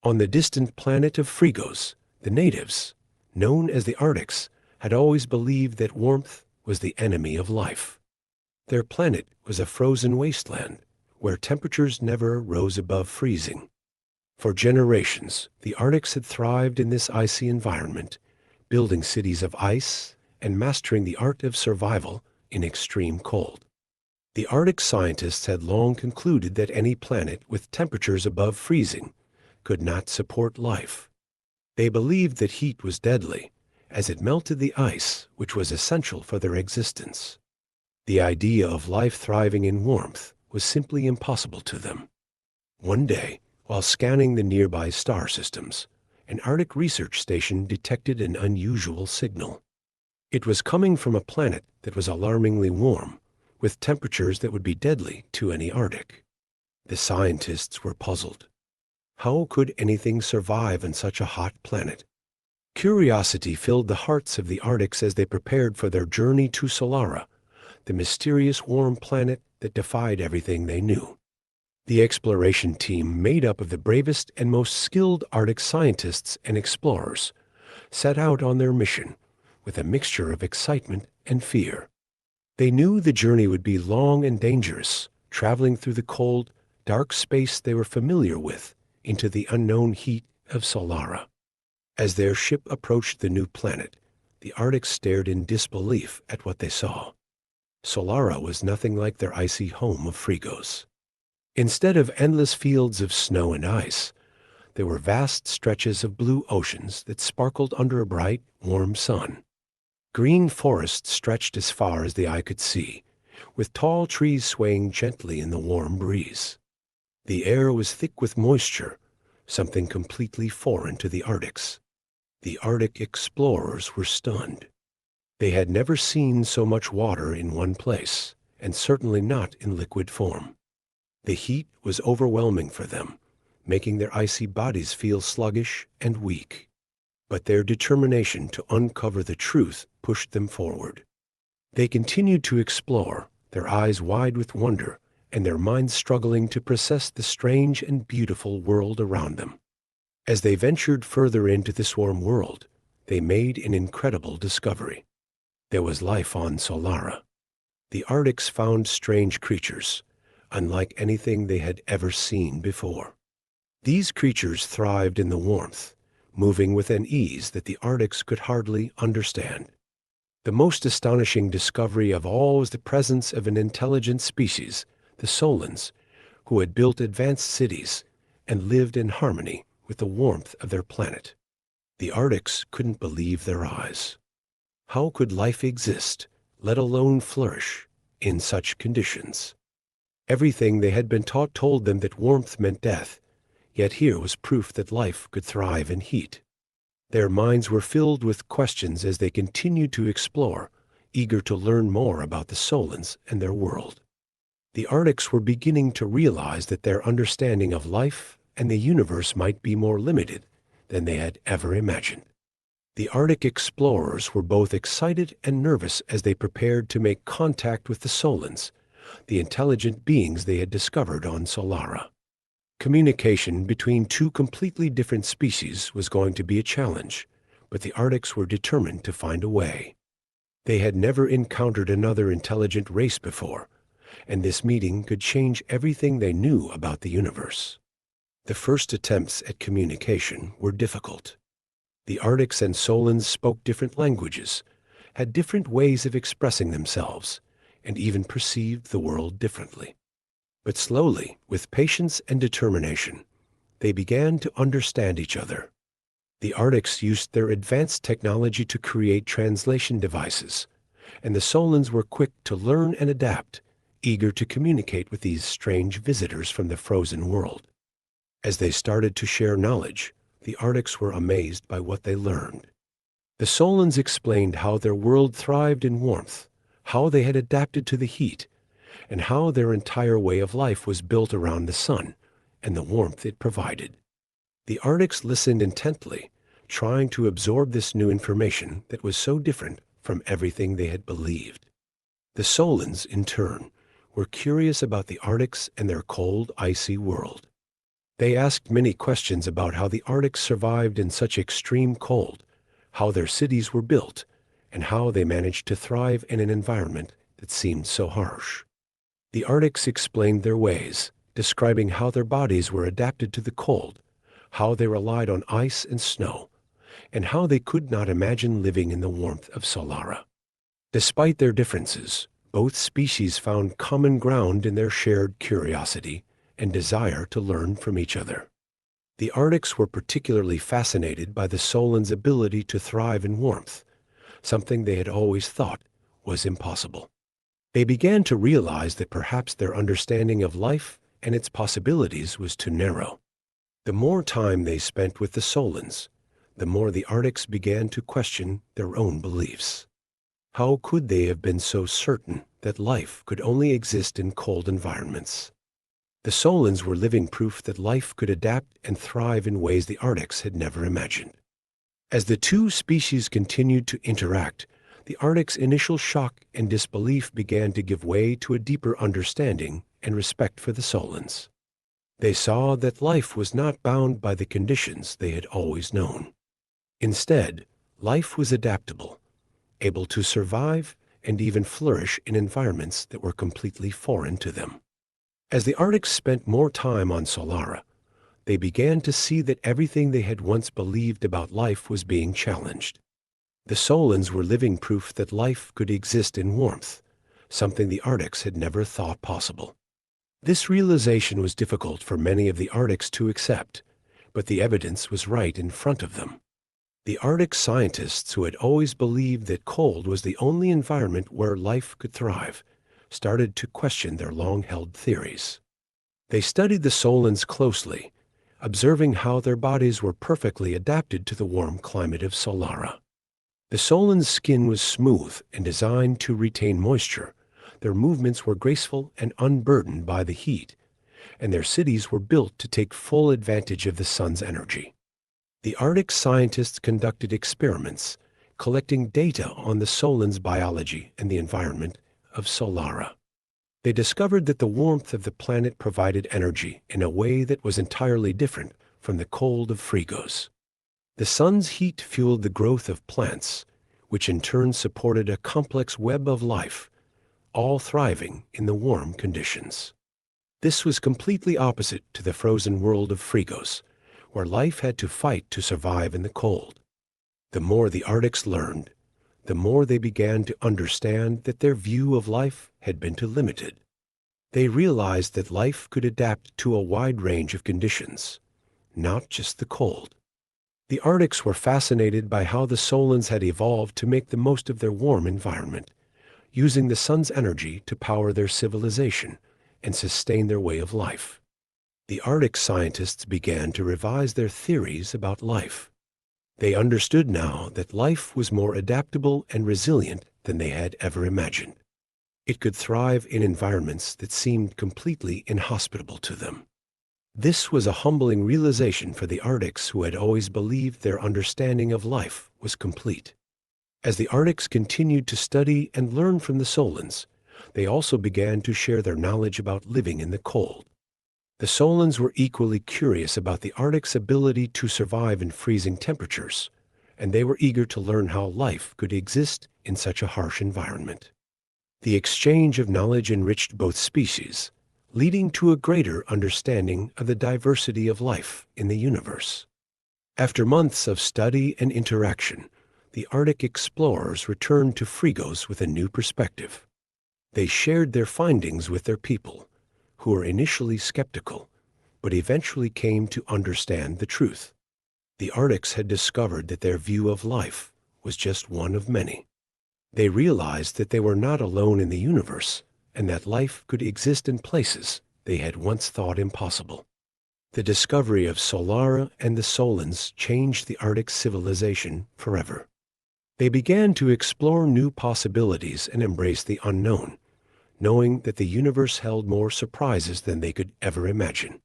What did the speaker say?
On the distant planet of Frigos, the natives, known as the Arctics, had always believed that warmth was the enemy of life. Their planet was a frozen wasteland where temperatures never rose above freezing. For generations, the Arctics had thrived in this icy environment, building cities of ice and mastering the art of survival in extreme cold. The Arctic scientists had long concluded that any planet with temperatures above freezing could not support life. They believed that heat was deadly, as it melted the ice which was essential for their existence. The idea of life thriving in warmth was simply impossible to them. One day, while scanning the nearby star systems, an Arctic research station detected an unusual signal. It was coming from a planet that was alarmingly warm, with temperatures that would be deadly to any Arctic. The scientists were puzzled. How could anything survive on such a hot planet? Curiosity filled the hearts of the Arctics as they prepared for their journey to Solara, the mysterious warm planet that defied everything they knew. The exploration team, made up of the bravest and most skilled Arctic scientists and explorers, set out on their mission with a mixture of excitement and fear. They knew the journey would be long and dangerous, traveling through the cold, dark space they were familiar with into the unknown heat of Solara. As their ship approached the new planet, the Arctics stared in disbelief at what they saw. Solara was nothing like their icy home of Frigos. Instead of endless fields of snow and ice, there were vast stretches of blue oceans that sparkled under a bright, warm sun. Green forests stretched as far as the eye could see, with tall trees swaying gently in the warm breeze. The air was thick with moisture, something completely foreign to the Arctics. The Arctic explorers were stunned. They had never seen so much water in one place, and certainly not in liquid form. The heat was overwhelming for them, making their icy bodies feel sluggish and weak. But their determination to uncover the truth pushed them forward. They continued to explore, their eyes wide with wonder, and their minds struggling to process the strange and beautiful world around them. As they ventured further into this warm world, they made an incredible discovery. There was life on Solara. The Arctics found strange creatures, unlike anything they had ever seen before. These creatures thrived in the warmth, moving with an ease that the Arctics could hardly understand. The most astonishing discovery of all was the presence of an intelligent species, the Solans, who had built advanced cities and lived in harmony with the warmth of their planet. The Arctics couldn't believe their eyes. How could life exist, let alone flourish, in such conditions? Everything they had been taught told them that warmth meant death, yet here was proof that life could thrive in heat. Their minds were filled with questions as they continued to explore, eager to learn more about the Solans and their world. The Arctics were beginning to realize that their understanding of life and the universe might be more limited than they had ever imagined. The Arctic explorers were both excited and nervous as they prepared to make contact with the Solans, the intelligent beings they had discovered on Solara. Communication between two completely different species was going to be a challenge, but the Arctics were determined to find a way. They had never encountered another intelligent race before, and this meeting could change everything they knew about the universe. The first attempts at communication were difficult. The Arctics and Solans spoke different languages, had different ways of expressing themselves, and even perceived the world differently. But slowly, with patience and determination, they began to understand each other. The Arctics used their advanced technology to create translation devices, and the Solans were quick to learn and adapt, eager to communicate with these strange visitors from the frozen world. As they started to share knowledge, the Arctics were amazed by what they learned. The Solans explained how their world thrived in warmth, how they had adapted to the heat, and how their entire way of life was built around the sun and the warmth it provided. The Arctics listened intently, trying to absorb this new information that was so different from everything they had believed. The Solans, in turn, were curious about the Arctics and their cold, icy world. They asked many questions about how the Arctic survived in such extreme cold, how their cities were built, and how they managed to thrive in an environment that seemed so harsh. The Arctics explained their ways, describing how their bodies were adapted to the cold, how they relied on ice and snow, and how they could not imagine living in the warmth of Solara. Despite their differences, both species found common ground in their shared curiosity and desire to learn from each other. The Arctics were particularly fascinated by the Solans' ability to thrive in warmth, something they had always thought was impossible. They began to realize that perhaps their understanding of life and its possibilities was too narrow. The more time they spent with the Solans, the more the Arctics began to question their own beliefs. How could they have been so certain that life could only exist in cold environments? The Solans were living proof that life could adapt and thrive in ways the Arctics had never imagined. As the two species continued to interact, the Arctic's initial shock and disbelief began to give way to a deeper understanding and respect for the Solans. They saw that life was not bound by the conditions they had always known. Instead, life was adaptable, able to survive and even flourish in environments that were completely foreign to them. As the Arctics spent more time on Solara, they began to see that everything they had once believed about life was being challenged. The Solans were living proof that life could exist in warmth, something the Arctics had never thought possible. This realization was difficult for many of the Arctics to accept, but the evidence was right in front of them. The Arctic scientists, who had always believed that cold was the only environment where life could thrive, started to question their long-held theories. They studied the Solans closely, observing how their bodies were perfectly adapted to the warm climate of Solara. The Solans' skin was smooth and designed to retain moisture. Their movements were graceful and unburdened by the heat, and their cities were built to take full advantage of the sun's energy. The Arctic scientists conducted experiments, collecting data on the Solans' biology and the environment of Solara. They discovered that the warmth of the planet provided energy in a way that was entirely different from the cold of Frigos. The sun's heat fueled the growth of plants, which in turn supported a complex web of life, all thriving in the warm conditions. This was completely opposite to the frozen world of Frigos, where life had to fight to survive in the cold. The more the Arctics learned, the more they began to understand that their view of life had been too limited. They realized that life could adapt to a wide range of conditions, not just the cold. The Arctics were fascinated by how the Solans had evolved to make the most of their warm environment, using the sun's energy to power their civilization and sustain their way of life. The Arctic scientists began to revise their theories about life. They understood now that life was more adaptable and resilient than they had ever imagined. It could thrive in environments that seemed completely inhospitable to them. This was a humbling realization for the Arctics, who had always believed their understanding of life was complete. As the Arctics continued to study and learn from the Solans, they also began to share their knowledge about living in the cold. The Solans were equally curious about the Arctic's ability to survive in freezing temperatures, and they were eager to learn how life could exist in such a harsh environment. The exchange of knowledge enriched both species, leading to a greater understanding of the diversity of life in the universe. After months of study and interaction, the Arctic explorers returned to Frigos with a new perspective. They shared their findings with their people, who were initially skeptical, but eventually came to understand the truth. The Arctics had discovered that their view of life was just one of many. They realized that they were not alone in the universe, and that life could exist in places they had once thought impossible. The discovery of Solara and the Solans changed the Arctic civilization forever. They began to explore new possibilities and embrace the unknown, knowing that the universe held more surprises than they could ever imagine.